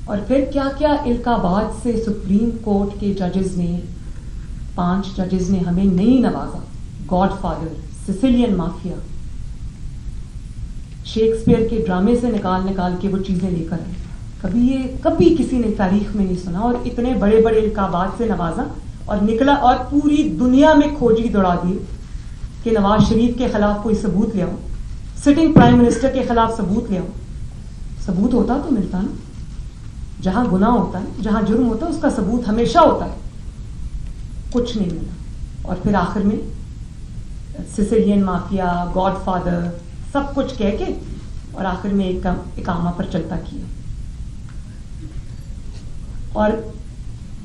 اور پھر کیا کیا القابات سے سپریم کورٹ کے ججز نے 5 ججز نے ہمیں نہیں نوازا. God father, Sicilian mafia, Shakespeare کے ڈرامے سے نکال کے وہ چیزیں لے کر آئے. کبھی کسی نے تاریخ میں نہیں سنا، اور اتنے بڑے بڑے القابات سے نوازا اور نکلا اور پوری دنیا میں کھوجی دوڑا دی کہ نواز شریف کے خلاف کوئی ثبوت لے آؤ، سٹنگ پرائم منسٹر کے خلاف ثبوت لے آؤ. ثبوت ہوتا تو ملتا نا. جہاں گناہ ہوتا ہے، جہاں جرم ہوتا ہے، اس کا ثبوت ہمیشہ ہوتا ہے. کچھ نہیں ملا. اور پھر آخر میں سسیلین مافیا، گاڈ فادر، سب کچھ کہہ کے اور آخر میں ایک اقامہ پر چلتا کیا. اور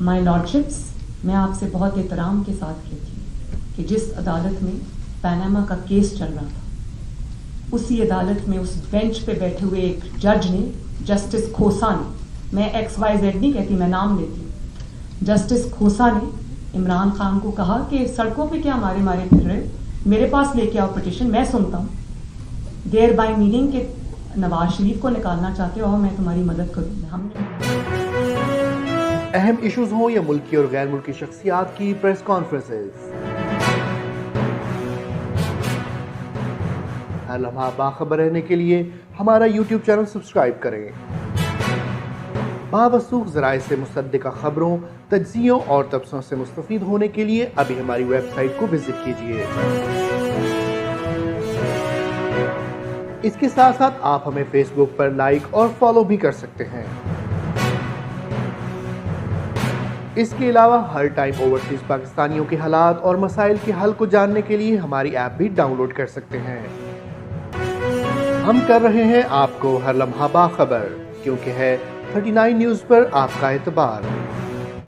مائی لارڈشپس، میں آپ سے بہت احترام کے ساتھ کہتی ہوں کہ جس عدالت میں پیناما کا کیس چل رہا تھا، اسی عدالت میں اس بینچ پہ بیٹھے ہوئے ایک جج نے، جسٹس کھوسا نے، میں XYZ نہیں کہتی، میں نام لیتی ہوں، جسٹس کھوسا نے عمران خان کو کہا کہ سڑکوں پہ کیا مارے پھر رہے، میرے پاس لے کے آؤ پٹیشن، میں سنتا ہوں. دیر بائی میننگ کہ نواز شریف کو نکالنا چاہتے ہو، میں تمہاری مدد کروں. ہم اہم ایشوز ہوں یا ملکی اور غیر ملکی شخصیات کی پریس کانفرنسز، ہر لمحہ باخبر رہنے کے لیے ہمارا YouTube چینل سبسکرائب کریں. باوثوق ذرائع سے مصدقہ خبروں، تجزیوں اور تبصروں سے مستفید ہونے کے لیے ابھی ہماری ویب سائٹ کو وزٹ کیجیے. اس کے ساتھ ساتھ آپ ہمیں فیس بک پر لائک اور فالو بھی کر سکتے ہیں. اس کے علاوہ ہر ٹائم اوورسیز پاکستانیوں کے حالات اور مسائل کے حل کو جاننے کے لیے ہماری ایپ بھی ڈاؤن لوڈ کر سکتے ہیں. ہم کر رہے ہیں آپ کو ہر لمحہ باخبر، کیونکہ ہے 39 نیوز پر آپ کا اعتبار.